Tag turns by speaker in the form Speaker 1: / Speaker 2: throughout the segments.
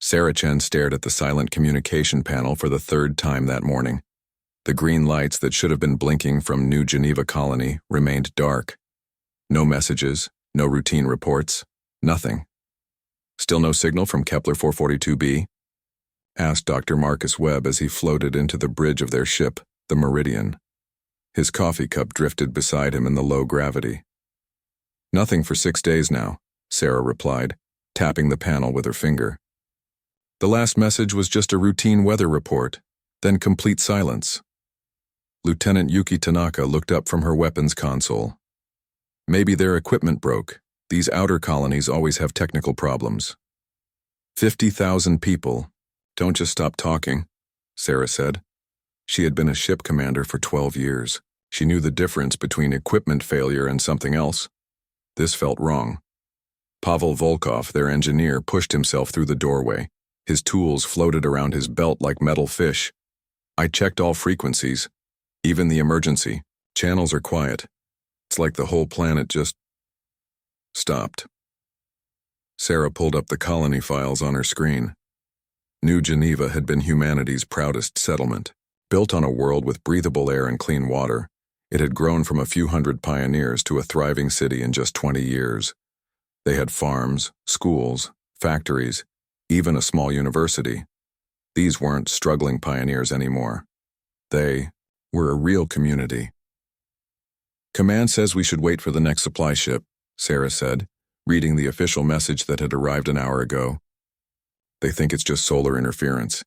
Speaker 1: Sarah Chen stared at the silent communication panel for the third time that morning. The green lights that should have been blinking from New Geneva Colony remained dark. No messages, no routine reports, nothing. Still no signal from Kepler 442b? Asked Dr. Marcus Webb as he floated into the bridge of their ship, the Meridian. His coffee cup drifted beside him in the low gravity. Nothing for 6 days now, Sarah replied, tapping the panel with her finger. The last message was just a routine weather report, then complete silence. Lieutenant Yuki Tanaka looked up from her weapons console. Maybe their equipment broke. These outer colonies always have technical problems. 50,000 people. Don't just stop talking, Sarah said. She had been a ship commander for 12 years. She knew the difference between equipment failure and something else. This felt wrong. Pavel Volkov, their engineer, pushed himself through the doorway. His tools floated around his belt like metal fish. I checked all frequencies, even the emergency. Channels are quiet. It's like the whole planet just stopped. Sarah pulled up the colony files on her screen. New Geneva had been humanity's proudest settlement. Built on a world with breathable air and clean water, it had grown from a few hundred pioneers to a thriving city in just 20 years. They had farms, schools, factories, even a small university. These weren't struggling pioneers anymore. They were a real community. Command says we should wait for the next supply ship, Sarah said, reading the official message that had arrived an hour ago. They think it's just solar interference.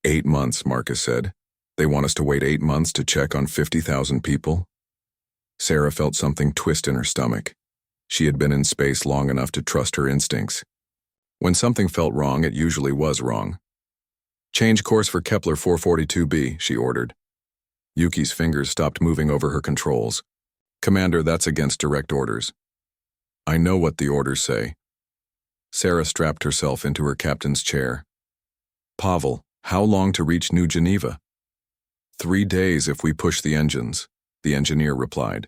Speaker 1: 8 months, Marcus said. They want us to wait 8 months to check on 50,000 people? Sarah felt something twist in her stomach. She had been in space long enough to trust her instincts. When something felt wrong, it usually was wrong. Change course for Kepler 442b, she ordered. Yuki's fingers stopped moving over her controls. Commander, that's against direct orders. I know what the orders say. Sarah strapped herself into her captain's chair. Pavel, how long to reach New Geneva? 3 days if we push the engines, the engineer replied.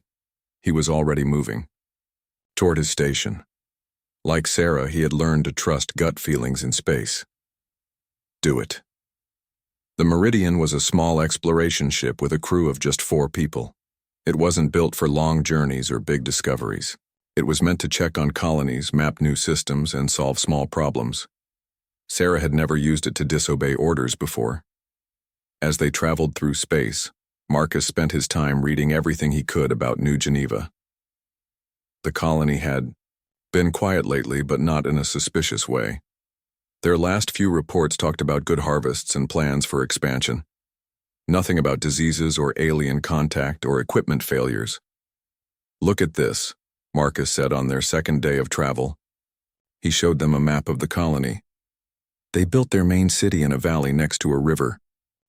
Speaker 1: He was already moving toward his station. Like Sarah, he had learned to trust gut feelings in space. Do it. The Meridian was a small exploration ship with a crew of just 4 people. It wasn't built for long journeys or big discoveries. It was meant to check on colonies, map new systems, and solve small problems. Sarah had never used it to disobey orders before. As they traveled through space, Marcus spent his time reading everything he could about New Geneva. The colony had been quiet lately, but not in a suspicious way. Their last few reports talked about good harvests and plans for expansion. Nothing about diseases or alien contact or equipment failures. Look at this, Marcus said on their second day of travel. He showed them a map of the colony. They built their main city in a valley next to a river.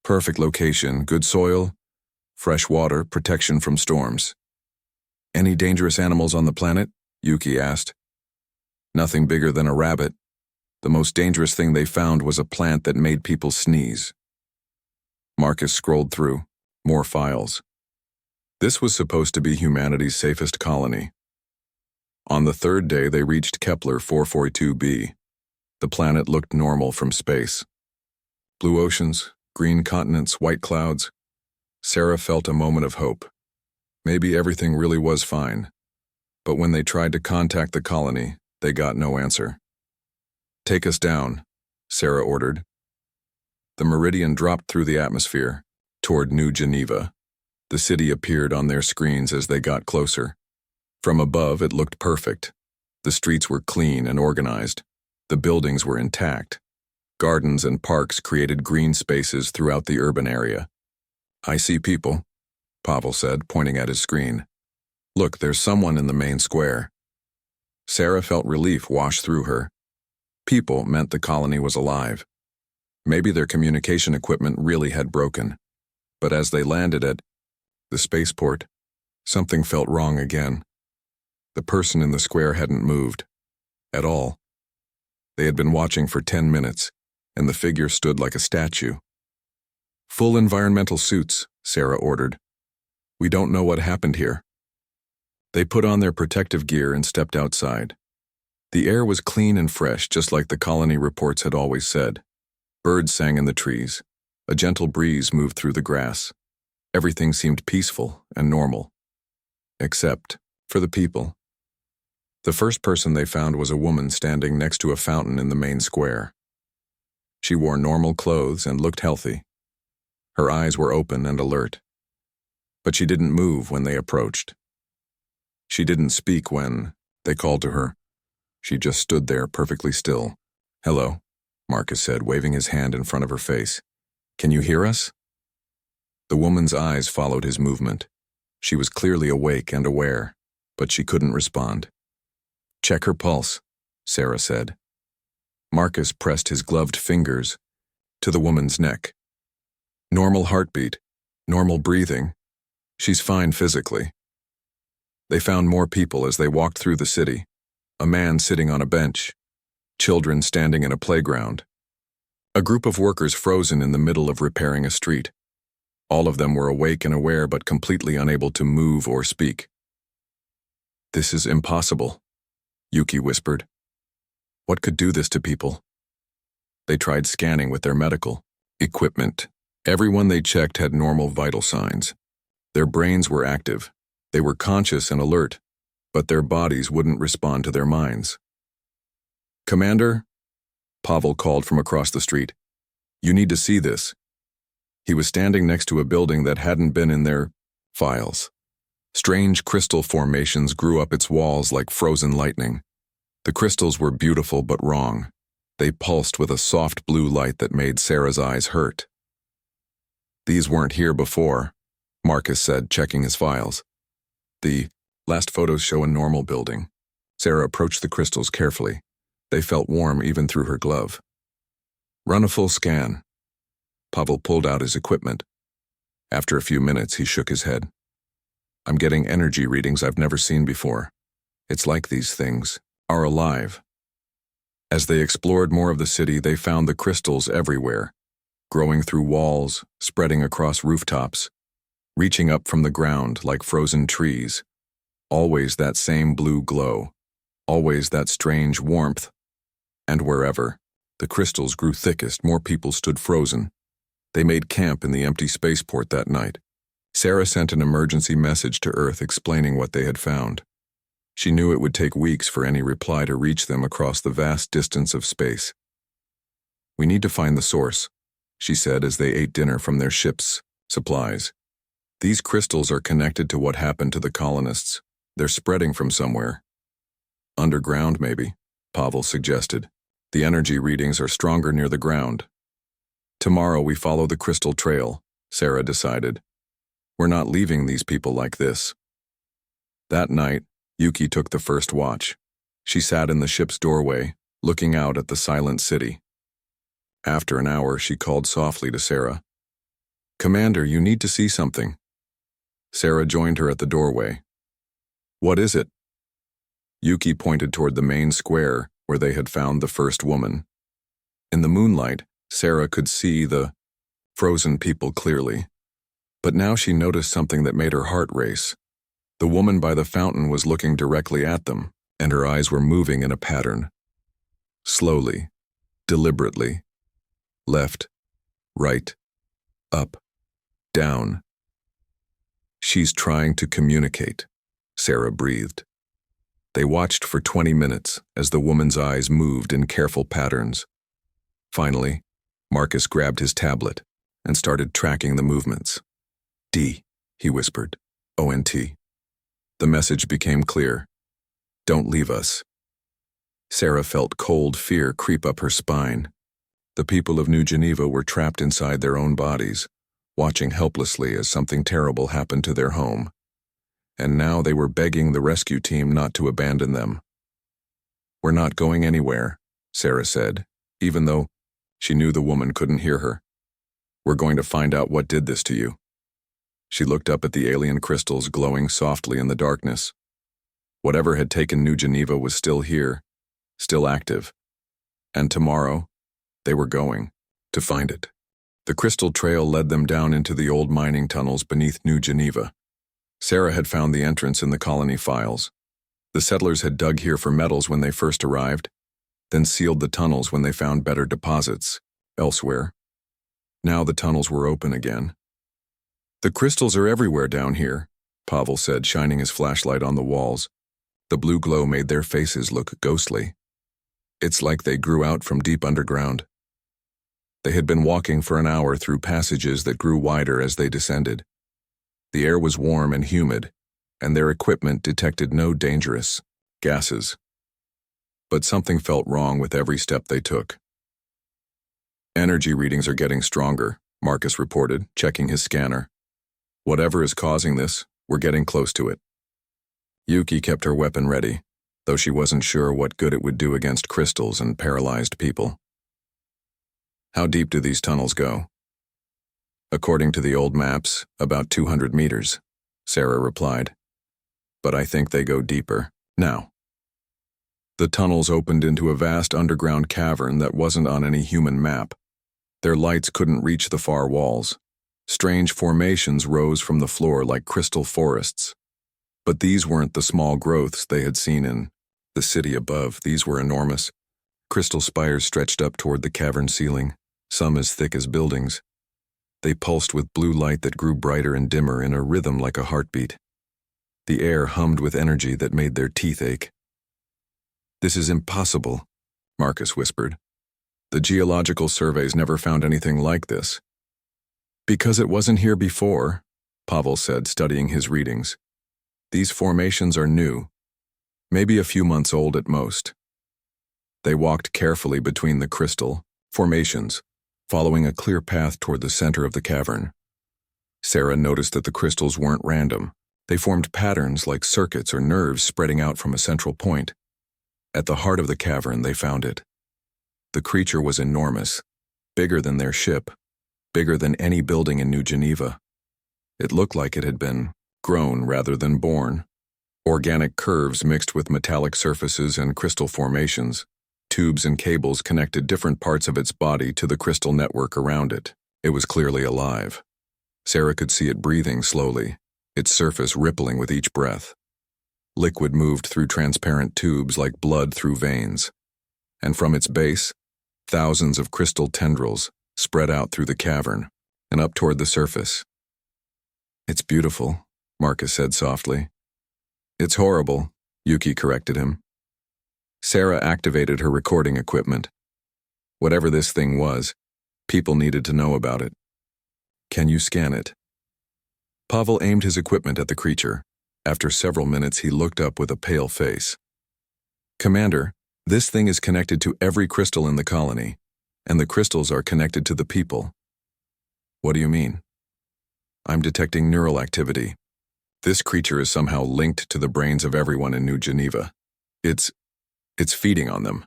Speaker 1: Perfect location, good soil, fresh water, protection from storms. Any dangerous animals on the planet? Yuki asked. Nothing bigger than a rabbit. The most dangerous thing they found was a plant that made people sneeze. Marcus scrolled through. More files. This was supposed to be humanity's safest colony. On the 3rd day, they reached Kepler 442b. The planet looked normal from space. Blue oceans, green continents, white clouds. Sarah felt a moment of hope. Maybe everything really was fine. But when they tried to contact the colony, they got no answer. Take us down, Sarah ordered. The Meridian dropped through the atmosphere, toward New Geneva. The city appeared on their screens as they got closer. From above, it looked perfect. The streets were clean and organized. The buildings were intact. Gardens and parks created green spaces throughout the urban area. I see people, Pavel said, pointing at his screen. Look, there's someone in the main square. Sarah felt relief wash through her. People meant the colony was alive. Maybe their communication equipment really had broken. But as they landed at the spaceport, something felt wrong again. The person in the square hadn't moved. At all. They had been watching for 10 minutes, and the figure stood like a statue. Full environmental suits, Sarah ordered. We don't know what happened here. They put on their protective gear and stepped outside. The air was clean and fresh, just like the colony reports had always said. Birds sang in the trees. A gentle breeze moved through the grass. Everything seemed peaceful and normal. Except for the people. The first person they found was a woman standing next to a fountain in the main square. She wore normal clothes and looked healthy. Her eyes were open and alert. But she didn't move when they approached. She didn't speak when they called to her. She just stood there perfectly still. "Hello," Marcus said, waving his hand in front of her face. "Can you hear us?" The woman's eyes followed his movement. She was clearly awake and aware, but she couldn't respond. "Check her pulse," Sarah said. Marcus pressed his gloved fingers to the woman's neck. Normal heartbeat, normal breathing. She's fine physically. They found more people as they walked through the city. A man sitting on a bench. Children standing in a playground. A group of workers frozen in the middle of repairing a street. All of them were awake and aware but completely unable to move or speak. "This is impossible," Yuki whispered. "What could do this to people?" They tried scanning with their medical equipment. Everyone they checked had normal vital signs. Their brains were active. They were conscious and alert, but their bodies wouldn't respond to their minds. "Commander," Pavel called from across the street. "You need to see this." He was standing next to a building that hadn't been in their files. Strange crystal formations grew up its walls like frozen lightning. The crystals were beautiful but wrong. They pulsed with a soft blue light that made Sarah's eyes hurt. "These weren't here before," Marcus said, checking his files. "The last photos show a normal building." Sarah approached the crystals carefully. They felt warm even through her glove. "Run a full scan." Pavel pulled out his equipment. After a few minutes, he shook his head. "I'm getting energy readings I've never seen before. It's like these things are alive." As they explored more of the city, they found the crystals everywhere, growing through walls, spreading across rooftops, reaching up from the ground like frozen trees. Always that same blue glow, always that strange warmth. And wherever the crystals grew thickest, more people stood frozen. They made camp in the empty spaceport that night. Sarah sent an emergency message to Earth explaining what they had found. She knew it would take weeks for any reply to reach them across the vast distance of space. "We need to find the source," she said as they ate dinner from their ship's supplies. "These crystals are connected to what happened to the colonists. They're spreading from somewhere." "Underground, maybe," Pavel suggested. "The energy readings are stronger near the ground." "Tomorrow we follow the crystal trail," Sarah decided. "We're not leaving these people like this." That night, Yuki took the first watch. She sat in the ship's doorway, looking out at the silent city. After an hour, she called softly to Sarah. "Commander, you need to see something." Sarah joined her at the doorway. "What is it?" Yuki pointed toward the main square where they had found the first woman. In the moonlight, Sarah could see the frozen people clearly. But now she noticed something that made her heart race. The woman by the fountain was looking directly at them, and her eyes were moving in a pattern. Slowly, deliberately. Left, right, up, down. "She's trying to communicate," Sarah breathed. They watched for 20 minutes as the woman's eyes moved in careful patterns. Finally, Marcus grabbed his tablet and started tracking the movements. "D," he whispered. "ONT." The message became clear. "Don't leave us." Sarah felt cold fear creep up her spine. The people of New Geneva were trapped inside their own bodies, watching helplessly as something terrible happened to their home. And now they were begging the rescue team not to abandon them. "We're not going anywhere," Sarah said, even though she knew the woman couldn't hear her. "We're going to find out what did this to you." She looked up at the alien crystals glowing softly in the darkness. Whatever had taken New Geneva was still here, still active. And tomorrow, they were going to find it. The crystal trail led them down into the old mining tunnels beneath New Geneva. Sarah had found the entrance in the colony files. The settlers had dug here for metals when they first arrived, then sealed the tunnels when they found better deposits elsewhere. Now the tunnels were open again. The crystals are everywhere down here, Pavel said, shining his flashlight on the walls. The blue glow made their faces look ghostly. It's like they grew out from deep underground. They had been walking for an hour through passages that grew wider as they descended. The air was warm and humid, and their equipment detected no dangerous gases. But something felt wrong with every step they took. Energy readings are getting stronger, Marcus reported, checking his scanner. Whatever is causing this, we're getting close to it. Yuki kept her weapon ready, though she wasn't sure what good it would do against crystals and paralyzed people. How deep do these tunnels go? According to the old maps, about 200 meters, Sarah replied. But I think they go deeper now. The tunnels opened into a vast underground cavern that wasn't on any human map. Their lights couldn't reach the far walls. Strange formations rose from the floor like crystal forests. But these weren't the small growths they had seen in the city above. These were enormous. Crystal spires stretched up toward the cavern ceiling, some as thick as buildings. They pulsed with blue light that grew brighter and dimmer in a rhythm like a heartbeat. The air hummed with energy that made their teeth ache. This is impossible, Marcus whispered. The geological surveys never found anything like this. Because it wasn't here before, Pavel said, studying his readings. These formations are new, maybe a few months old at most. They walked carefully between the crystal formations, following a clear path toward the center of the cavern. Sarah noticed that the crystals weren't random. They formed patterns like circuits or nerves spreading out from a central point. At the heart of the cavern, they found it. The creature was enormous, bigger than their ship, bigger than any building in New Geneva. It looked like it had been grown rather than born. Organic curves mixed with metallic surfaces and crystal formations. Tubes and cables connected different parts of its body to the crystal network around it. It was clearly alive. Sarah could see it breathing slowly, its surface rippling with each breath. Liquid moved through transparent tubes like blood through veins. And from its base, thousands of crystal tendrils spread out through the cavern and up toward the surface. It's beautiful, Marcus said softly. It's horrible, Yuki corrected him. Sarah activated her recording equipment. Whatever this thing was, people needed to know about it. Can you scan it? Pavel aimed his equipment at the creature. After several minutes, he looked up with a pale face. Commander, this thing is connected to every crystal in the colony, and the crystals are connected to the people. What do you mean? I'm detecting neural activity. This creature is somehow linked to the brains of everyone in New Geneva. It's feeding on them.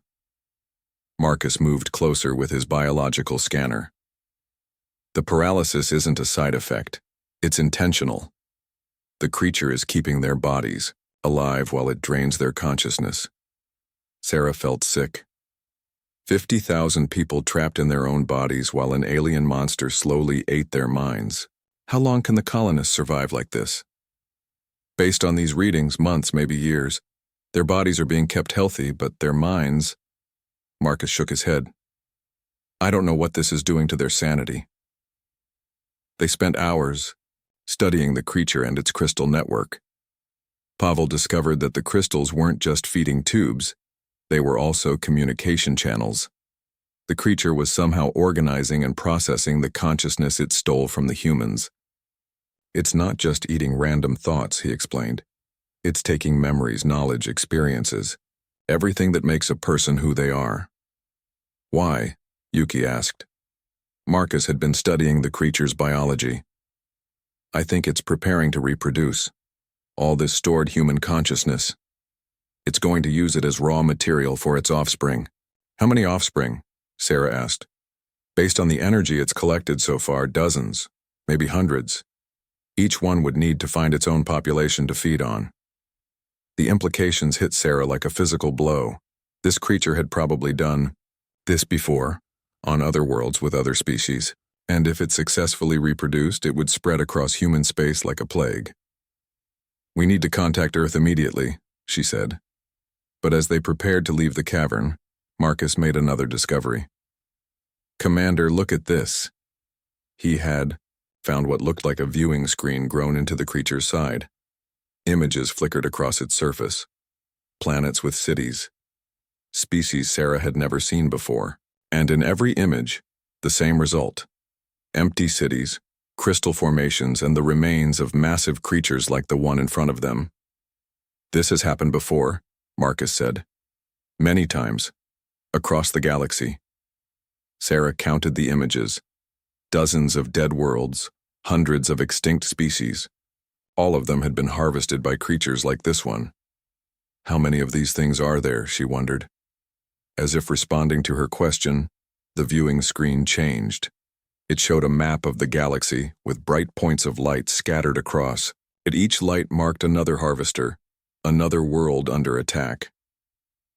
Speaker 1: Marcus moved closer with his biological scanner. The paralysis isn't a side effect. It's intentional. The creature is keeping their bodies alive while it drains their consciousness. Sarah felt sick. 50,000 people trapped in their own bodies while an alien monster slowly ate their minds. How long can the colonists survive like this? Based on these readings, months, maybe years. Their bodies are being kept healthy, but their minds... Marcus shook his head. I don't know what this is doing to their sanity. They spent hours studying the creature and its crystal network. Pavel discovered that the crystals weren't just feeding tubes, they were also communication channels. The creature was somehow organizing and processing the consciousness it stole from the humans. It's not just eating random thoughts, he explained. It's taking memories, knowledge, experiences, everything that makes a person who they are. Why? Yuki asked. Marcus had been studying the creature's biology. I think it's preparing to reproduce. All this stored human consciousness. It's going to use it as raw material for its offspring. How many offspring? Sarah asked. Based on the energy it's collected so far, dozens, maybe hundreds. Each one would need to find its own population to feed on. The implications hit Sarah like a physical blow. This creature had probably done this before, on other worlds with other species, and if it successfully reproduced, it would spread across human space like a plague. We need to contact Earth immediately, she said. But as they prepared to leave the cavern, Marcus made another discovery. "Commander, look at this." He had found what looked like a viewing screen grown into the creature's side. Images flickered across its surface. Planets with cities. Species Sarah had never seen before. And in every image, the same result. Empty cities, crystal formations, and the remains of massive creatures like the one in front of them. "This has happened before," Marcus said. "Many times. Across the galaxy." Sarah counted the images. Dozens of dead worlds, hundreds of extinct species. All of them had been harvested by creatures like this one. How many of these things are there, she wondered. As if responding to her question, the viewing screen changed. It showed a map of the galaxy with bright points of light scattered across. At each light marked another harvester, another world under attack.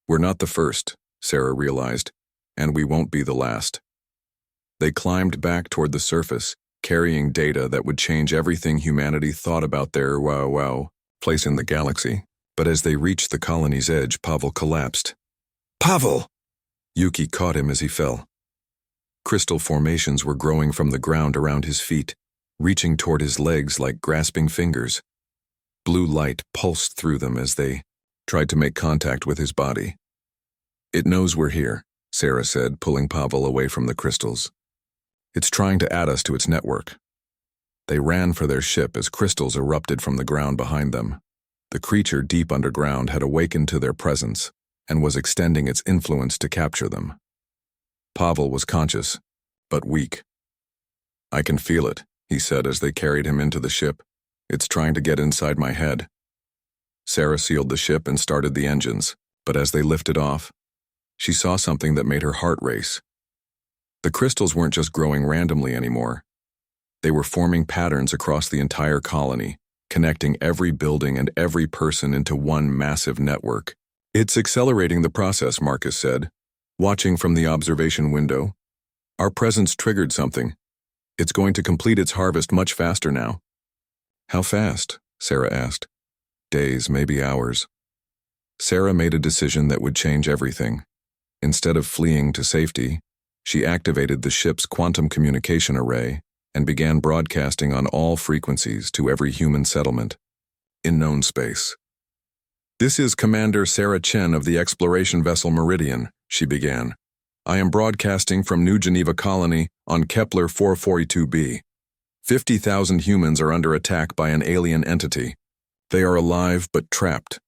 Speaker 1: "We're not the first," Sarah realized, "and we won't be the last." They climbed back toward the surface, carrying data that would change everything humanity thought about their place in the galaxy. But as they reached the colony's edge, Pavel collapsed. "Pavel!" Yuki caught him as he fell. Crystal formations were growing from the ground around his feet, reaching toward his legs like grasping fingers. Blue light pulsed through them as they tried to make contact with his body. "It knows we're here," Sarah said, pulling Pavel away from the crystals. "It's trying to add us to its network." They ran for their ship as crystals erupted from the ground behind them. The creature deep underground had awakened to their presence and was extending its influence to capture them. Pavel was conscious, but weak. "I can feel it," he said as they carried him into the ship. "It's trying to get inside my head." Sarah sealed the ship and started the engines, but as they lifted off, she saw something that made her heart race. The crystals weren't just growing randomly anymore. They were forming patterns across the entire colony, connecting every building and every person into one massive network. "It's accelerating the process," Marcus said, watching from the observation window. "Our presence triggered something. It's going to complete its harvest much faster now." "How fast?" Sarah asked. "Days, maybe hours." Sarah made a decision that would change everything. Instead of fleeing to safety, she activated the ship's quantum communication array and began broadcasting on all frequencies to every human settlement in known space. "This is Commander Sarah Chen of the exploration vessel Meridian," she began. "I am broadcasting from New Geneva Colony on Kepler 442b. 50,000 humans are under attack by an alien entity. They are alive but trapped.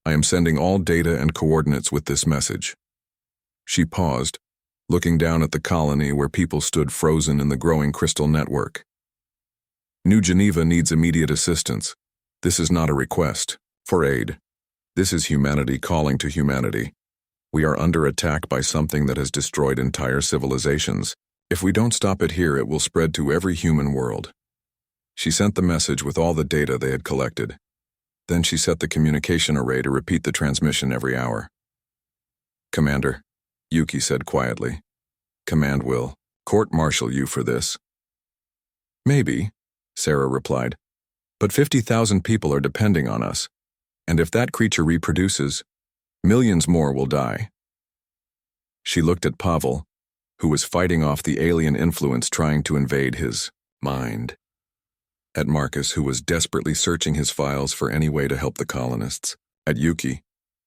Speaker 1: I am sending all data and coordinates with this message." She paused, looking down at the colony where people stood frozen in the growing crystal network. "New Geneva needs immediate assistance. This is not a request for aid. This is humanity calling to humanity. We are under attack by something that has destroyed entire civilizations. If we don't stop it here, it will spread to every human world." She sent the message with all the data they had collected. Then she set the communication array to repeat the transmission every hour. "Commander," Yuki said quietly, "Command will court-martial you for this." "Maybe," Sarah replied, "but 50,000 people are depending on us, and if that creature reproduces, millions more will die." She looked at Pavel, who was fighting off the alien influence trying to invade his mind. At Marcus, who was desperately searching his files for any way to help the colonists. At Yuki,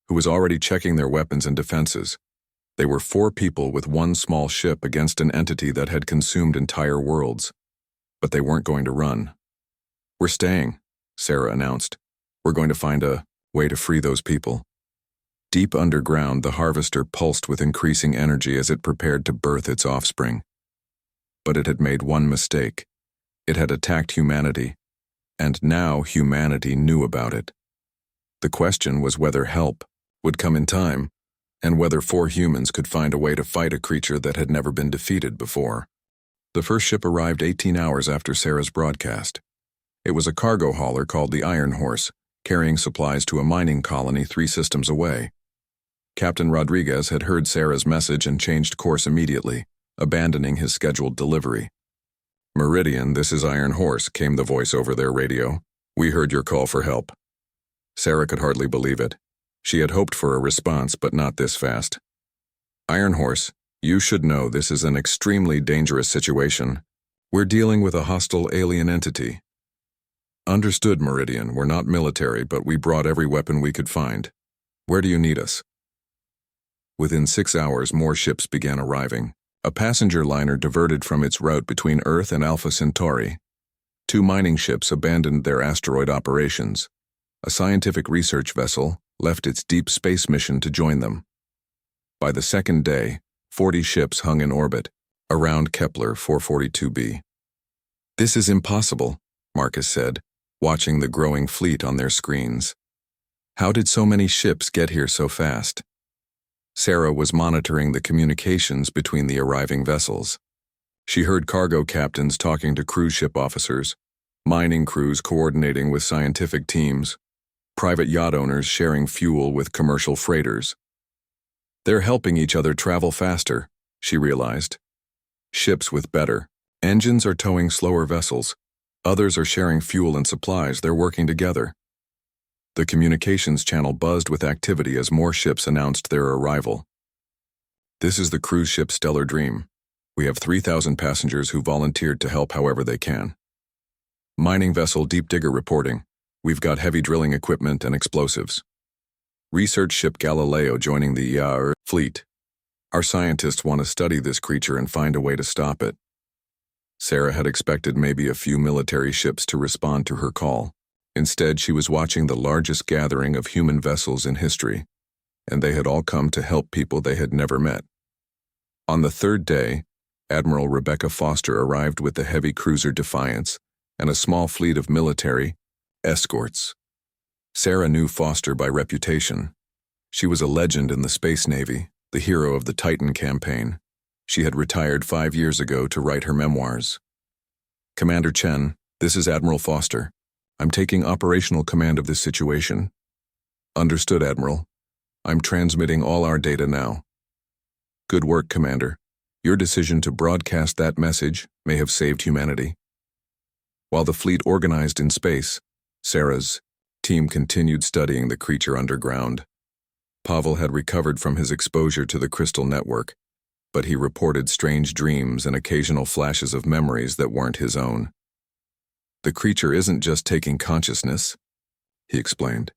Speaker 1: who was already checking their weapons and defenses. They were 4 people with one small ship against an entity that had consumed entire worlds. But they weren't going to run. "We're staying," Sarah announced. "We're going to find a way to free those people." Deep underground, the harvester pulsed with increasing energy as it prepared to birth its offspring. But it had made one mistake. It had attacked humanity, and now humanity knew about it. The question was whether help would come in time, and whether 4 humans could find a way to fight a creature that had never been defeated before. The first ship arrived 18 hours after Sarah's broadcast. It was a cargo hauler called the Iron Horse, carrying supplies to a mining colony 3 systems away. Captain Rodriguez had heard Sarah's message and changed course immediately, abandoning his scheduled delivery. "Meridian, this is Iron Horse," came the voice over their radio. "We heard your call for help." Sarah could hardly believe it. She had hoped for a response, but not this fast. Iron Horse, you should know this is an extremely dangerous situation. We're dealing with a hostile alien entity. Understood, Meridian. We're not military, but we brought every weapon we could find. Where do you need us? Within 6 hours, more ships began arriving. A passenger liner diverted from its route between Earth and Alpha Centauri. 2 mining ships abandoned their asteroid operations. A scientific research vessel left its deep space mission to join them. By the second day, 40 ships hung in orbit, around Kepler 442b. This is impossible, Marcus said, watching the growing fleet on their screens. How did so many ships get here so fast? Sarah was monitoring the communications between the arriving vessels. She heard cargo captains talking to cruise ship officers, mining crews coordinating with scientific teams, private yacht owners sharing fuel with commercial freighters. They're helping each other travel faster, she realized. Ships with better engines are towing slower vessels. Others are sharing fuel and supplies. They're working together. The communications channel buzzed with activity as more ships announced their arrival. This is the cruise ship Stellar Dream. We have 3,000 passengers who volunteered to help however they can. Mining vessel Deep Digger reporting. We've got heavy drilling equipment and explosives. Research ship Galileo joining the fleet. Our scientists want to study this creature and find a way to stop it. Sarah had expected maybe a few military ships to respond to her call. Instead, she was watching the largest gathering of human vessels in history, and they had all come to help people they had never met. On the third day, Admiral Rebecca Foster arrived with the heavy cruiser Defiance and a small fleet of military escorts. Sarah knew Foster by reputation. She was a legend in the Space Navy, the hero of the Titan campaign. She had retired 5 years ago to write her memoirs. Commander Chen, this is Admiral Foster. I'm taking operational command of this situation. Understood, Admiral. I'm transmitting all our data now. Good work, Commander. Your decision to broadcast that message may have saved humanity. While the fleet organized in space, Sarah's team continued studying the creature underground. Pavel had recovered from his exposure to the crystal network, but he reported strange dreams and occasional flashes of memories that weren't his own. The creature isn't just taking consciousness, he explained.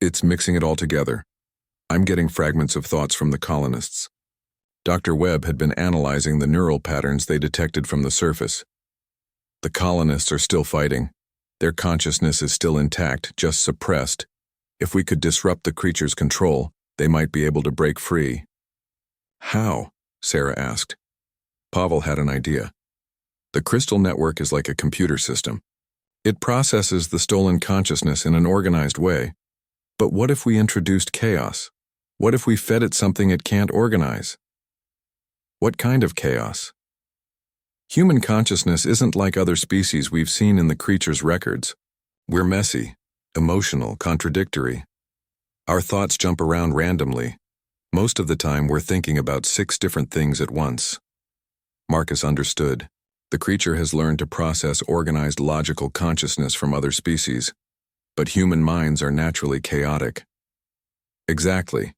Speaker 1: It's mixing it all together. I'm getting fragments of thoughts from the colonists. Dr. Webb had been analyzing the neural patterns they detected from the surface. The colonists are still fighting. Their consciousness is still intact, just suppressed. If we could disrupt the creature's control, they might be able to break free. How? Sarah asked. Pavel had an idea. The crystal network is like a computer system. It processes the stolen consciousness in an organized way. But what if we introduced chaos? What if we fed it something it can't organize? What kind of chaos? Human consciousness isn't like other species we've seen in the creature's records. We're messy, emotional, contradictory. Our thoughts jump around randomly. Most of the time we're thinking about 6 different things at once. Marcus understood. The creature has learned to process organized logical consciousness from other species, but human minds are naturally chaotic. Exactly.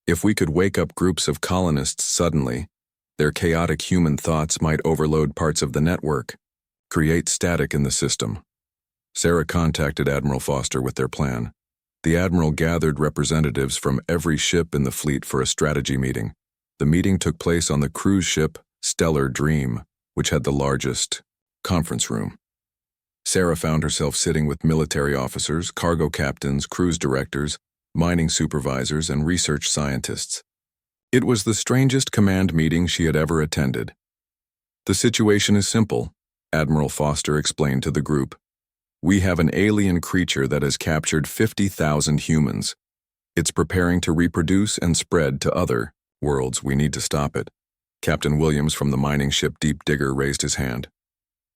Speaker 1: If we could wake up groups of colonists suddenly, their chaotic human thoughts might overload parts of the network, create static in the system. Sarah contacted Admiral Foster with their plan. The Admiral gathered representatives from every ship in the fleet for a strategy meeting. The meeting took place on the cruise ship Stellar Dream, which had the largest conference room. Sarah found herself sitting with military officers, cargo captains, cruise directors, mining supervisors, and research scientists. It was the strangest command meeting she had ever attended. The situation is simple, Admiral Foster explained to the group. We have an alien creature that has captured 50,000 humans. It's preparing to reproduce and spread to other worlds. We need to stop it. Captain Williams from the mining ship Deep Digger raised his hand.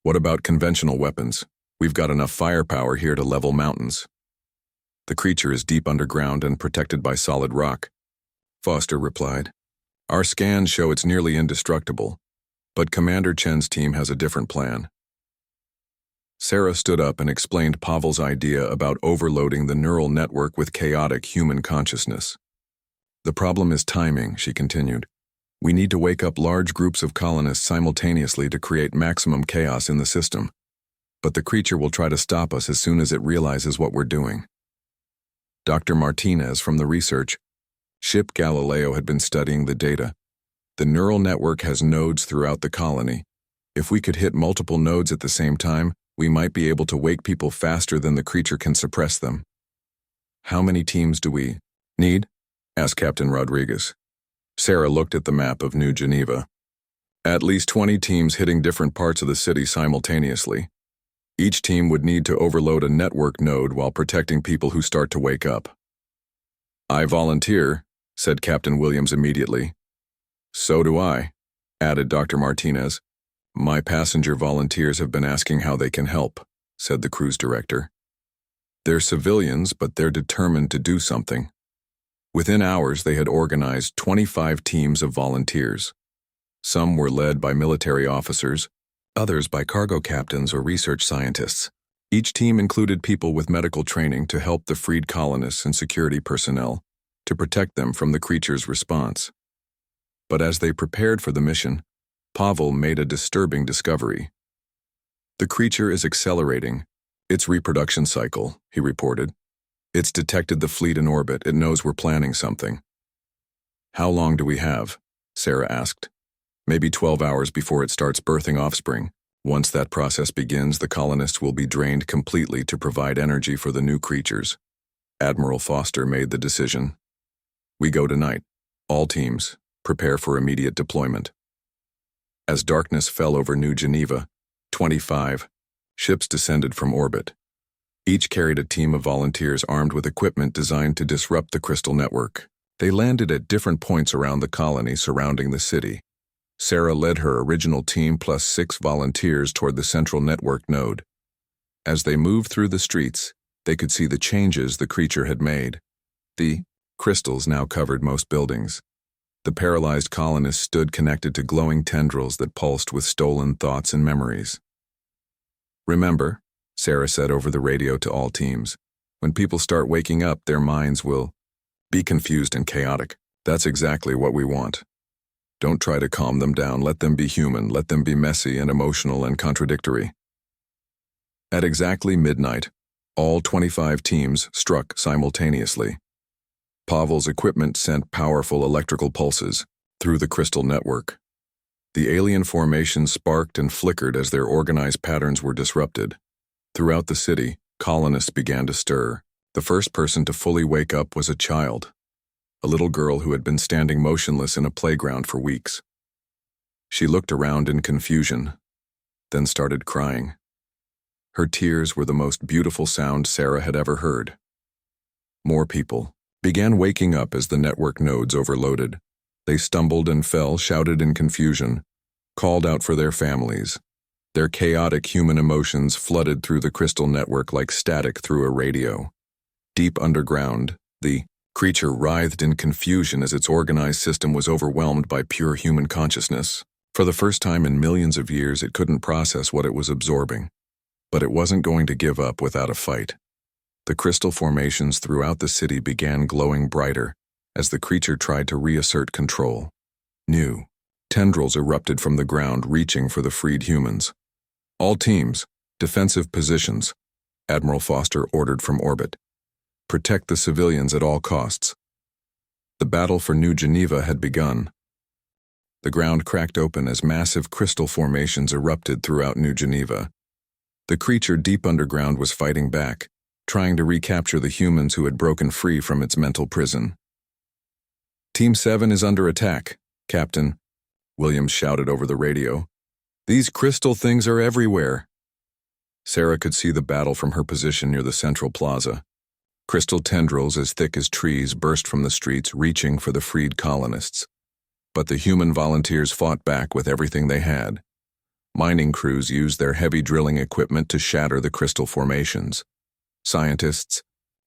Speaker 1: What about conventional weapons? We've got enough firepower here to level mountains. The creature is deep underground and protected by solid rock, Foster replied. Our scans show it's nearly indestructible, but Commander Chen's team has a different plan. Sarah stood up and explained Pavel's idea about overloading the neural network with chaotic human consciousness. The problem is timing, she continued. We need to wake up large groups of colonists simultaneously to create maximum chaos in the system. But the creature will try to stop us as soon as it realizes what we're doing. Dr. Martinez from the research ship Galileo had been studying the data. The neural network has nodes throughout the colony. If we could hit multiple nodes at the same time, we might be able to wake people faster than the creature can suppress them. How many teams do we need? Asked Captain Rodriguez. Sarah looked at the map of New Geneva. At least 20 teams hitting different parts of the city simultaneously. Each team would need to overload a network node while protecting people who start to wake up. I volunteer, said Captain Williams immediately. So do I, added Dr. Martinez. My passenger volunteers have been asking how they can help, said the cruise director. They're civilians, but they're determined to do something. Within hours, they had organized 25 teams of volunteers. Some were led by military officers, others by cargo captains or research scientists. Each team included people with medical training to help the freed colonists and security personnel to protect them from the creature's response. But as they prepared for the mission, Pavel made a disturbing discovery. The creature is accelerating its reproduction cycle, he reported. It's detected the fleet in orbit. It knows we're planning something. How long do we have? Sarah asked. Maybe 12 hours before it starts birthing offspring. Once that process begins, the colonists will be drained completely to provide energy for the new creatures. Admiral Foster made the decision. We go tonight. All teams, prepare for immediate deployment. As darkness fell over New Geneva, 25 ships descended from orbit. Each carried a team of volunteers armed with equipment designed to disrupt the crystal network. They landed at different points around the colony surrounding the city. Sarah led her original team plus 6 volunteers toward the central network node. As they moved through the streets, they could see the changes the creature had made. The crystals now covered most buildings. The paralyzed colonists stood connected to glowing tendrils that pulsed with stolen thoughts and memories. Remember, Sarah said over the radio to all teams, when people start waking up, their minds will be confused and chaotic. That's exactly what we want. Don't try to calm them down. Let them be human. Let them be messy and emotional and contradictory. At exactly midnight, all 25 teams struck simultaneously. Pavel's equipment sent powerful electrical pulses through the crystal network. The alien formations sparked and flickered as their organized patterns were disrupted. Throughout the city, colonists began to stir. The first person to fully wake up was a child, a little girl who had been standing motionless in a playground for weeks. She looked around in confusion, then started crying. Her tears were the most beautiful sound Sarah had ever heard. More people began waking up as the network nodes overloaded. They stumbled and fell, shouted in confusion, called out for their families. Their chaotic human emotions flooded through the crystal network like static through a radio. Deep underground, the creature writhed in confusion as its organized system was overwhelmed by pure human consciousness. For the first time in millions of years, it couldn't process what it was absorbing. But it wasn't going to give up without a fight. The crystal formations throughout the city began glowing brighter as the creature tried to reassert control. New tendrils erupted from the ground, reaching for the freed humans. All teams, defensive positions, Admiral Foster ordered from orbit. Protect the civilians at all costs. The battle for New Geneva had begun. The ground cracked open as massive crystal formations erupted throughout New Geneva. The creature deep underground was fighting back, trying to recapture the humans who had broken free from its mental prison. Team 7 is under attack, Captain, Williams shouted over the radio. These crystal things are everywhere. Sarah could see the battle from her position near the central plaza. Crystal tendrils as thick as trees burst from the streets, reaching for the freed colonists. But the human volunteers fought back with everything they had. Mining crews used their heavy drilling equipment to shatter the crystal formations. Scientists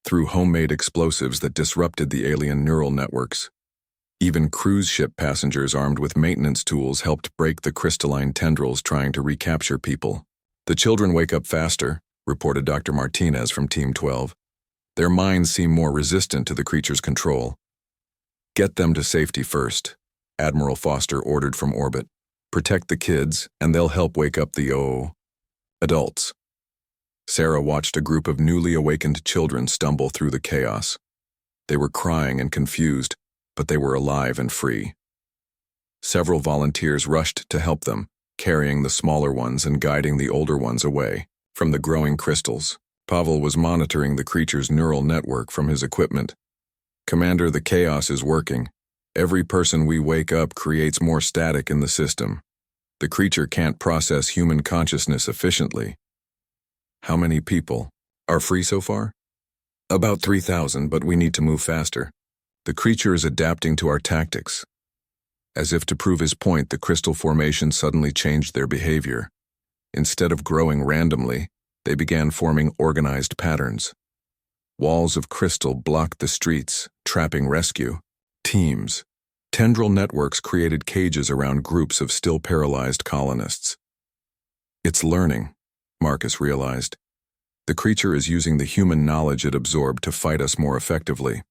Speaker 1: threw homemade explosives that disrupted the alien neural networks. Even cruise ship passengers armed with maintenance tools helped break the crystalline tendrils trying to recapture people. The children wake up faster, reported Dr. Martinez from Team 12. Their minds seem more resistant to the creature's control. Get them to safety first, Admiral Foster ordered from orbit. Protect the kids, and they'll help wake up the adults. Sarah watched a group of newly awakened children stumble through the chaos. They were crying and confused, but they were alive and free. Several volunteers rushed to help them, carrying the smaller ones and guiding the older ones away from the growing crystals. Pavel was monitoring the creature's neural network from his equipment. Commander, the chaos is working. Every person we wake up creates more static in the system. The creature can't process human consciousness efficiently. How many people are free so far? About 3,000, but we need to move faster. The creature is adapting to our tactics. As if to prove his point, the crystal formation suddenly changed their behavior. Instead of growing randomly, they began forming organized patterns. Walls of crystal blocked the streets, trapping rescue teams. Tendril networks created cages around groups of still paralyzed colonists. It's learning, Marcus realized. The creature is using the human knowledge it absorbed to fight us more effectively.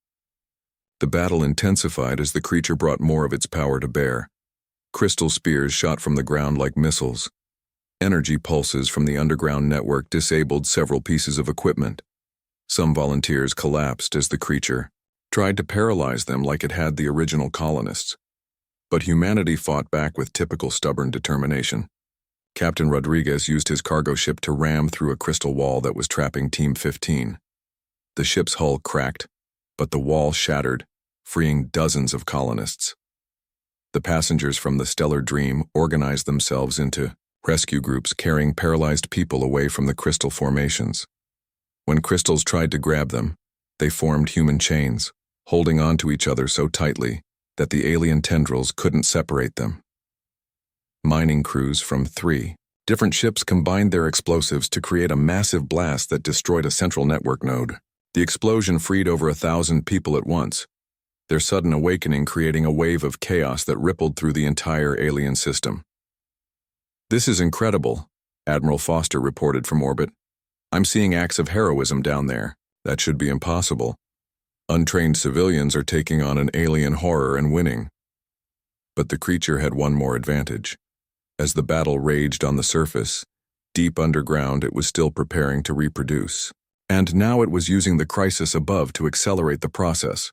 Speaker 1: The battle intensified as the creature brought more of its power to bear. Crystal spears shot from the ground like missiles. Energy pulses from the underground network disabled several pieces of equipment. Some volunteers collapsed as the creature tried to paralyze them like it had the original colonists. But humanity fought back with typical stubborn determination. Captain Rodriguez used his cargo ship to ram through a crystal wall that was trapping Team 15. The ship's hull cracked, but the wall shattered, freeing dozens of colonists. The passengers from the Stellar Dream organized themselves into rescue groups carrying paralyzed people away from the crystal formations. When crystals tried to grab them, they formed human chains, holding on to each other so tightly that the alien tendrils couldn't separate them. Mining crews from 3 different ships combined their explosives to create a massive blast that destroyed a central network node. The explosion freed over 1,000 people at once, their sudden awakening creating a wave of chaos that rippled through the entire alien system. This is incredible, Admiral Foster reported from orbit. I'm seeing acts of heroism down there. That should be impossible. Untrained civilians are taking on an alien horror and winning. But the creature had one more advantage. As the battle raged on the surface, deep underground it was still preparing to reproduce. And now it was using the crisis above to accelerate the process.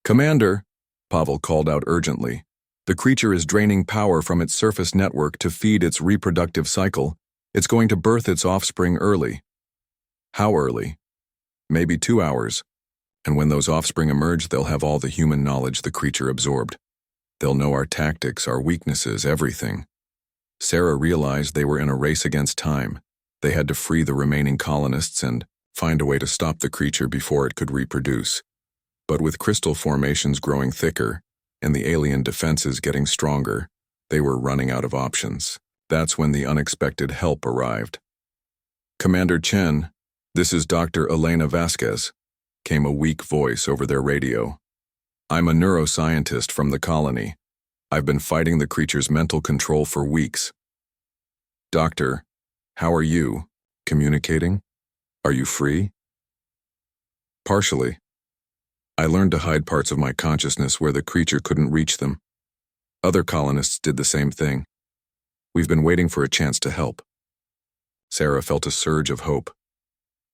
Speaker 1: Commander, Pavel called out urgently. The creature is draining power from its surface network to feed its reproductive cycle. It's going to birth its offspring early. How early? Maybe 2 hours. And when those offspring emerge, they'll have all the human knowledge the creature absorbed. They'll know our tactics, our weaknesses, everything. Sarah realized they were in a race against time. They had to free the remaining colonists and find a way to stop the creature before it could reproduce. But with crystal formations growing thicker and the alien defenses getting stronger, they were running out of options. That's when the unexpected help arrived. Commander Chen, this is Dr. Elena Vasquez, came a weak voice over their radio. I'm a neuroscientist from the colony. I've been fighting the creature's mental control for weeks. Doctor, how are you? Communicating? Are you free? Partially. I learned to hide parts of my consciousness where the creature couldn't reach them. Other colonists did the same thing. We've been waiting for a chance to help. Sarah felt a surge of hope.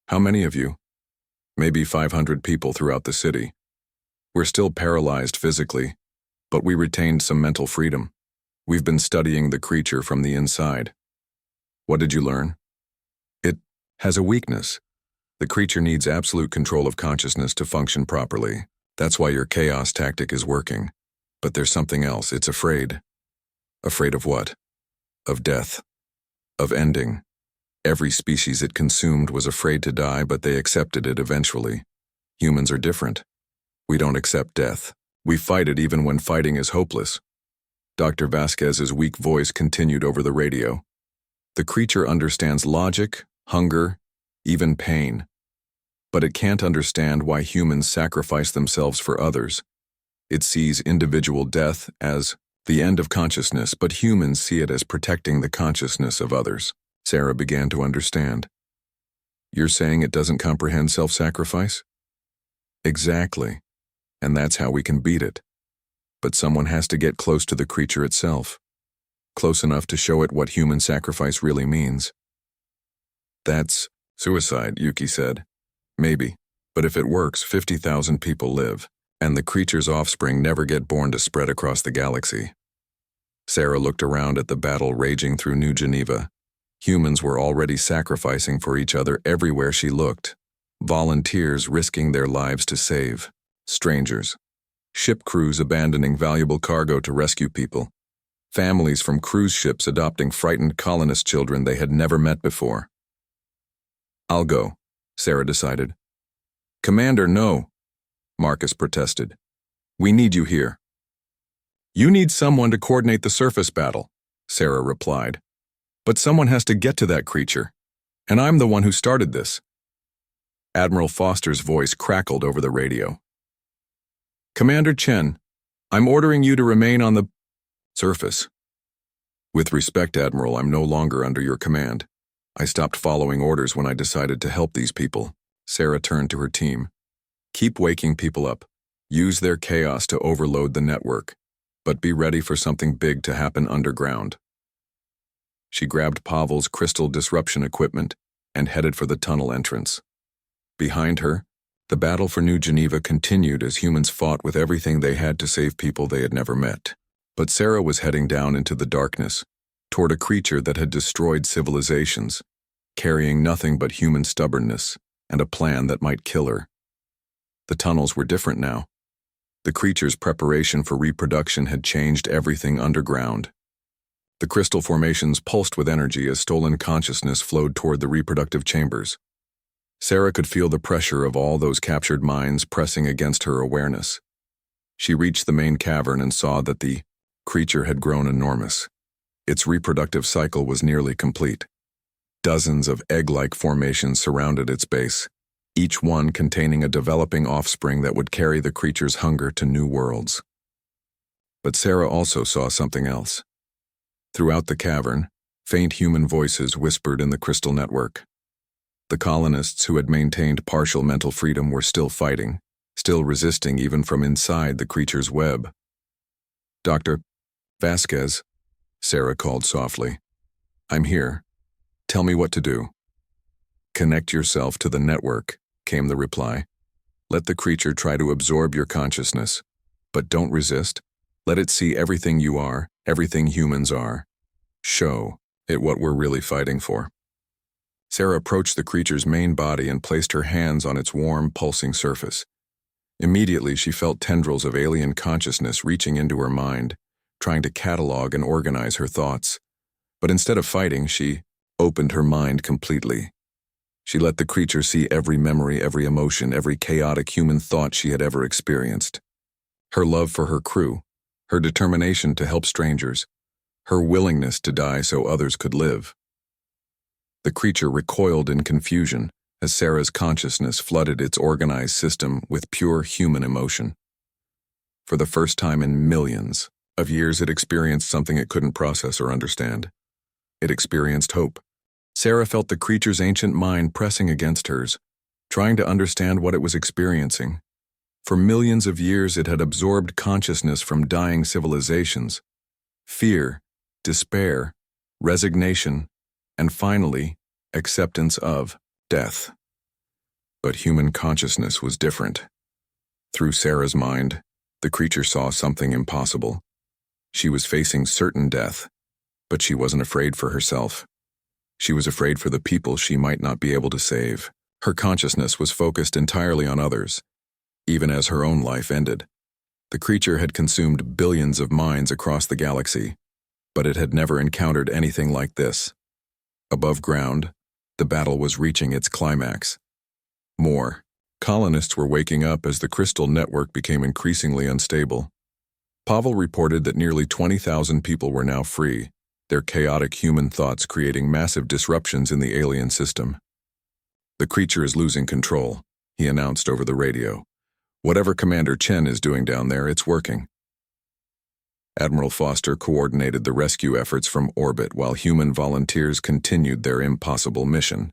Speaker 1: How many of you? Maybe 500 people throughout the city. We're still paralyzed physically, but we retained some mental freedom. We've been studying the creature from the inside. What did you learn? It has a weakness. The creature needs absolute control of consciousness to function properly. That's why your chaos tactic is working. But there's something else. It's afraid. Afraid of what? Of death. Of ending. Every species it consumed was afraid to die, but they accepted it eventually. Humans are different. We don't accept death. We fight it even when fighting is hopeless. Dr. Vasquez's weak voice continued over the radio. The creature understands logic, hunger, even pain. But it can't understand why humans sacrifice themselves for others. It sees individual death as the end of consciousness, but humans see it as protecting the consciousness of others. Sarah began to understand. You're saying it doesn't comprehend self-sacrifice? Exactly. And that's how we can beat it. But someone has to get close to the creature itself. Close enough to show it what human sacrifice really means. That's suicide, Yuki said. Maybe. But if it works, 50,000 people live, and the creature's offspring never get born to spread across the galaxy. Sarah looked around at the battle raging through New Geneva. Humans were already sacrificing for each other everywhere she looked. Volunteers risking their lives to save. Strangers. Ship crews abandoning valuable cargo to rescue people. Families from cruise ships adopting frightened colonist children they had never met before. I'll go, Sarah decided. Commander, no, Marcus protested. We need you here. You need someone to coordinate the surface battle, Sarah replied. But someone has to get to that creature, and I'm the one who started this. Admiral Foster's voice crackled over the radio. Commander Chen, I'm ordering you to remain on the surface. With respect, Admiral, I'm no longer under your command. I stopped following orders when I decided to help these people. Sarah turned to her team. Keep waking people up. Use their chaos to overload the network. But be ready for something big to happen underground. She grabbed Pavel's crystal disruption equipment and headed for the tunnel entrance. Behind her, the battle for New Geneva continued as humans fought with everything they had to save people they had never met. But Sarah was heading down into the darkness, toward a creature that had destroyed civilizations, carrying nothing but human stubbornness and a plan that might kill her. The tunnels were different now. The creature's preparation for reproduction had changed everything underground. The crystal formations pulsed with energy as stolen consciousness flowed toward the reproductive chambers. Sarah could feel the pressure of all those captured minds pressing against her awareness. She reached the main cavern and saw that the creature had grown enormous. Its reproductive cycle was nearly complete. Dozens of egg-like formations surrounded its base, each one containing a developing offspring that would carry the creature's hunger to new worlds. But Sarah also saw something else. Throughout the cavern, faint human voices whispered in the crystal network. The colonists who had maintained partial mental freedom were still fighting, still resisting even from inside the creature's web. Dr. Vasquez, Sarah called softly. I'm here. Tell me what to do. Connect yourself to the network, came the reply. Let the creature try to absorb your consciousness, but don't resist. Let it see everything you are, everything humans are. Show it what we're really fighting for. Sarah approached the creature's main body and placed her hands on its warm, pulsing surface. Immediately, she felt tendrils of alien consciousness reaching into her mind, trying to catalog and organize her thoughts. But instead of fighting, she opened her mind completely. She let the creature see every memory, every emotion, every chaotic human thought she had ever experienced. Her love for her crew, her determination to help strangers, her willingness to die so others could live. The creature recoiled in confusion as Sarah's consciousness flooded its organized system with pure human emotion. For the first time in millions of years, it experienced something it couldn't process or understand. It experienced hope. Sarah felt the creature's ancient mind pressing against hers, trying to understand what it was experiencing. For millions of years, it had absorbed consciousness from dying civilizations. Fear, despair, resignation, and finally, acceptance of death. But human consciousness was different. Through Sarah's mind, the creature saw something impossible. She was facing certain death, but she wasn't afraid for herself. She was afraid for the people she might not be able to save. Her consciousness was focused entirely on others, even as her own life ended. The creature had consumed billions of minds across the galaxy, but it had never encountered anything like this. Above ground, the battle was reaching its climax. More colonists were waking up as the crystal network became increasingly unstable. Pavel reported that nearly 20,000 people were now free, their chaotic human thoughts creating massive disruptions in the alien system. The creature is losing control, he announced over the radio. Whatever Commander Chen is doing down there, it's working. Admiral Foster coordinated the rescue efforts from orbit while human volunteers continued their impossible mission.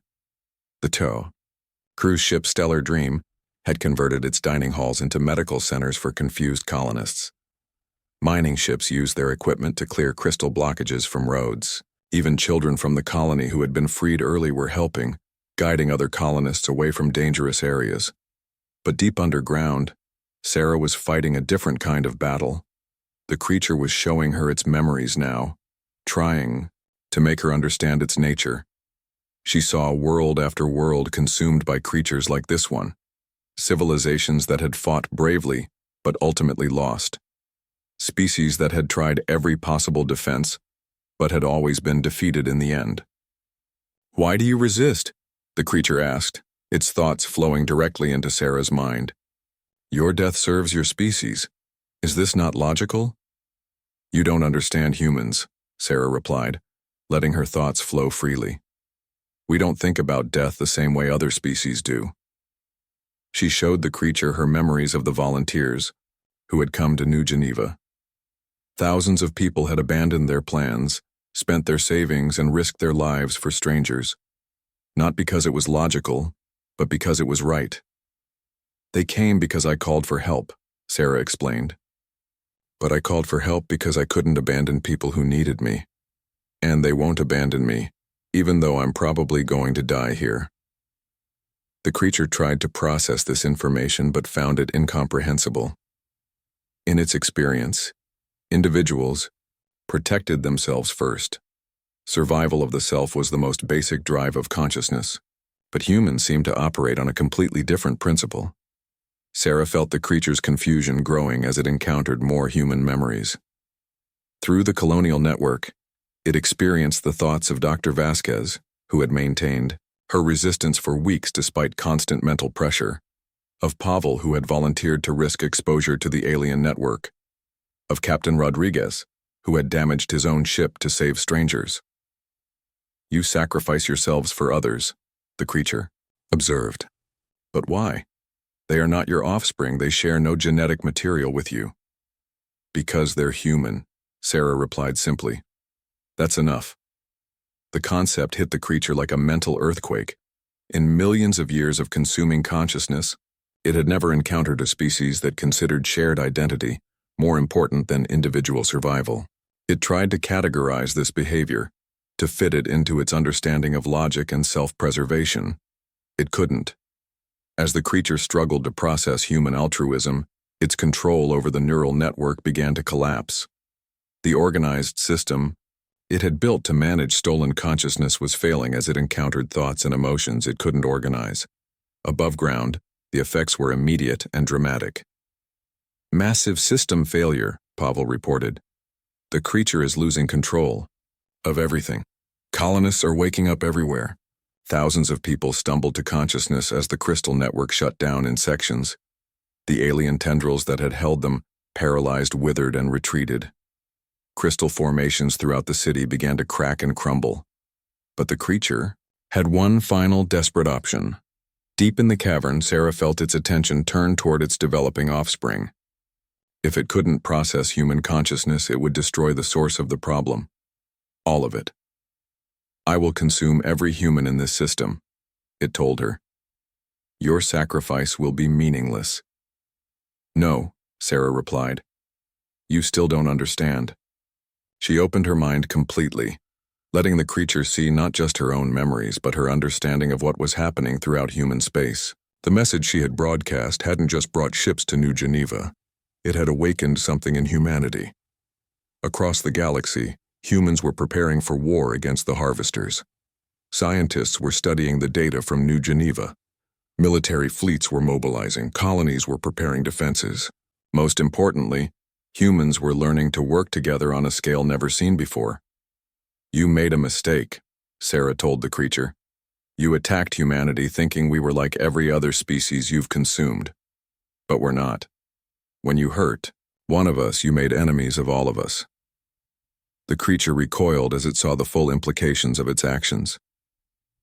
Speaker 1: The TOW, cruise ship Stellar Dream, had converted its dining halls into medical centers for confused colonists. Mining ships used their equipment to clear crystal blockages from roads. Even children from the colony who had been freed early were helping, guiding other colonists away from dangerous areas. But deep underground, Sarah was fighting a different kind of battle. The creature was showing her its memories now, trying to make her understand its nature. She saw world after world consumed by creatures like this one, civilizations that had fought bravely but ultimately lost, species that had tried every possible defense but had always been defeated in the end. "Why do you resist?" the creature asked, its thoughts flowing directly into Sarah's mind. "Your death serves your species. Is this not logical?" "You don't understand humans," Sarah replied, letting her thoughts flow freely. "We don't think about death the same way other species do." She showed the creature her memories of the volunteers who had come to New Geneva. Thousands of people had abandoned their plans, spent their savings, and risked their lives for strangers. Not because it was logical, but because it was right. "They came because I called for help," Sarah explained. "But I called for help because I couldn't abandon people who needed me. And they won't abandon me, even though I'm probably going to die here." The creature tried to process this information but found it incomprehensible. In its experience, individuals protected themselves first. Survival of the self was the most basic drive of consciousness, but humans seemed to operate on a completely different principle. Sarah felt the creature's confusion growing as it encountered more human memories. Through the colonial network, it experienced the thoughts of Dr. Vasquez, who had maintained her resistance for weeks despite constant mental pressure, of Pavel, who had volunteered to risk exposure to the alien network, of Captain Rodriguez, who had damaged his own ship to save strangers. "You sacrifice yourselves for others," the creature observed. "But why? They are not your offspring. They share no genetic material with you." "Because they're human," Sarah replied simply. "That's enough." The concept hit the creature like a mental earthquake. In millions of years of consuming consciousness, it had never encountered a species that considered shared identity more important than individual survival. It tried to categorize this behavior, to fit it into its understanding of logic and self-preservation. It couldn't. As the creature struggled to process human altruism, its control over the neural network began to collapse. The organized system it had built to manage stolen consciousness was failing as it encountered thoughts and emotions it couldn't organize. Above ground, the effects were immediate and dramatic. "Massive system failure," Pavel reported. "The creature is losing control of everything. Colonists are waking up everywhere." Thousands of people stumbled to consciousness as the crystal network shut down in sections. The alien tendrils that had held them, paralyzed, withered, and retreated. Crystal formations throughout the city began to crack and crumble. But the creature had one final desperate option. Deep in the cavern, Sarah felt its attention turn toward its developing offspring. If it couldn't process human consciousness, it would destroy the source of the problem. All of it. "I will consume every human in this system," it told her. "Your sacrifice will be meaningless." "No," Sarah replied. "You still don't understand." She opened her mind completely, letting the creature see not just her own memories but her understanding of what was happening throughout human space. The message she had broadcast hadn't just brought ships to New Geneva. It had awakened something in humanity. Across the galaxy, humans were preparing for war against the Harvesters. Scientists were studying the data from New Geneva. Military fleets were mobilizing. Colonies were preparing defenses. Most importantly, humans were learning to work together on a scale never seen before. "You made a mistake," Sarah told the creature. "You attacked humanity thinking we were like every other species you've consumed. But we're not. When you hurt one of us, you made enemies of all of us." The creature recoiled as it saw the full implications of its actions.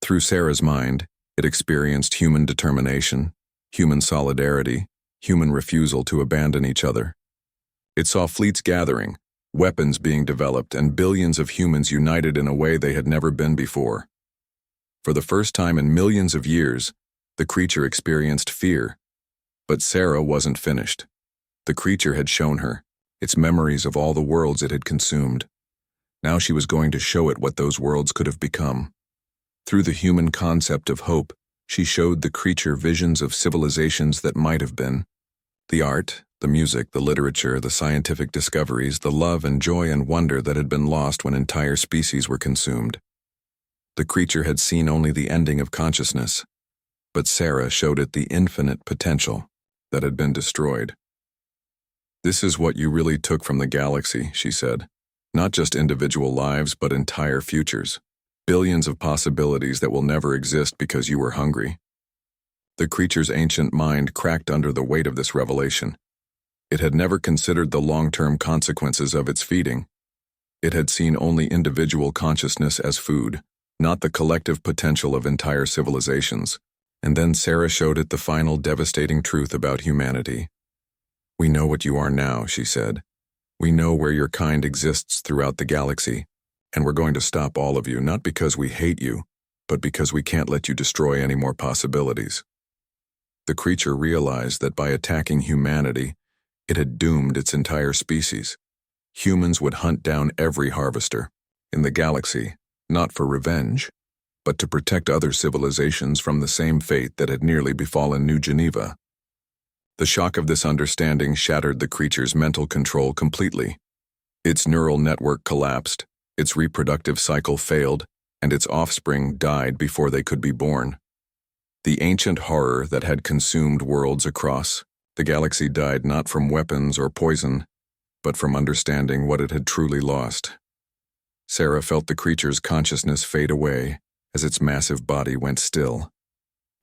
Speaker 1: Through Sarah's mind, it experienced human determination, human solidarity, human refusal to abandon each other. It saw fleets gathering, weapons being developed, and billions of humans united in a way they had never been before. For the first time in millions of years, the creature experienced fear. But Sarah wasn't finished. The creature had shown her its memories of all the worlds it had consumed. Now she was going to show it what those worlds could have become. Through the human concept of hope, she showed the creature visions of civilizations that might have been. The art, the music, the literature, the scientific discoveries, the love and joy and wonder that had been lost when entire species were consumed. The creature had seen only the ending of consciousness, but Sarah showed it the infinite potential that had been destroyed. "This is what you really took from the galaxy," she said. "Not just individual lives, but entire futures. Billions of possibilities that will never exist because you were hungry." The creature's ancient mind cracked under the weight of this revelation. It had never considered the long-term consequences of its feeding. It had seen only individual consciousness as food, not the collective potential of entire civilizations. And then Sarah showed it the final devastating truth about humanity. "We know what you are now," she said. "We know where your kind exists throughout the galaxy, and we're going to stop all of you, not because we hate you, but because we can't let you destroy any more possibilities." The creature realized that by attacking humanity, it had doomed its entire species. Humans would hunt down every harvester in the galaxy, not for revenge, but to protect other civilizations from the same fate that had nearly befallen New Geneva. The shock of this understanding shattered the creature's mental control completely. Its neural network collapsed, its reproductive cycle failed, and its offspring died before they could be born. The ancient horror that had consumed worlds across the galaxy died not from weapons or poison, but from understanding what it had truly lost. Sarah felt the creature's consciousness fade away as its massive body went still.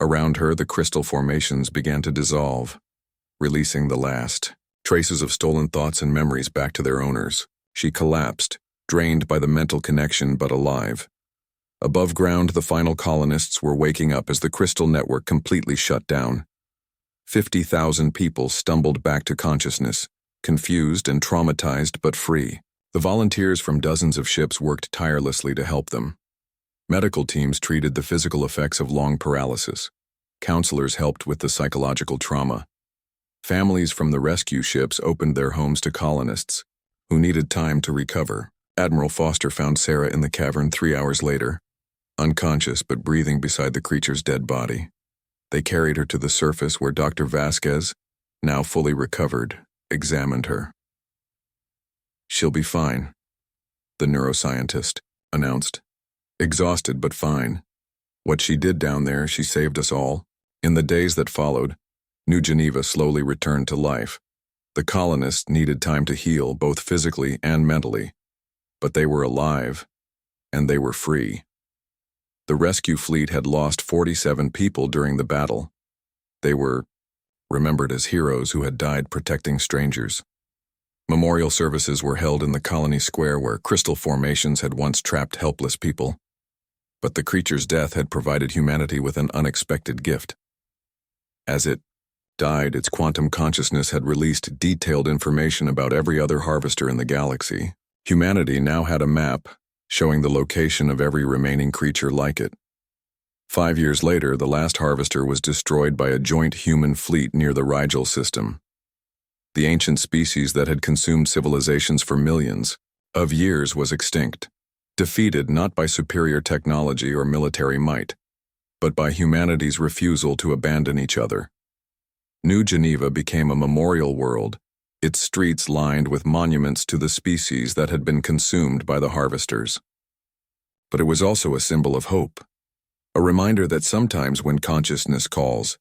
Speaker 1: Around her, the crystal formations began to dissolve, releasing the last traces of stolen thoughts and memories back to their owners. She collapsed, drained by the mental connection but alive. Above ground, the final colonists were waking up as the crystal network completely shut down. 50,000 people stumbled back to consciousness, confused and traumatized but free. The volunteers from dozens of ships worked tirelessly to help them. Medical teams treated the physical effects of long paralysis. Counselors helped with the psychological trauma. Families from the rescue ships opened their homes to colonists who needed time to recover. Admiral Foster found Sarah in the cavern 3 hours later, unconscious but breathing beside the creature's dead body. They carried her to the surface where Dr. Vasquez, now fully recovered, examined her. "She'll be fine," the neuroscientist announced. "Exhausted but fine. What she did down there, she saved us all." In the days that followed, New Geneva slowly returned to life. The colonists needed time to heal, both physically and mentally. But they were alive, and they were free. The rescue fleet had lost 47 people during the battle. They were remembered as heroes who had died protecting strangers. Memorial services were held in the colony square where crystal formations had once trapped helpless people. But the creature's death had provided humanity with an unexpected gift. As it died, its quantum consciousness had released detailed information about every other harvester in the galaxy. Humanity now had a map showing the location of every remaining creature like it. 5 years later, the last harvester was destroyed by a joint human fleet near the Rigel system. The ancient species that had consumed civilizations for millions of years was extinct, defeated not by superior technology or military might, but by humanity's refusal to abandon each other. New Geneva became a memorial world, its streets lined with monuments to the species that had been consumed by the harvesters. But it was also a symbol of hope, a reminder that sometimes when consciousness calls,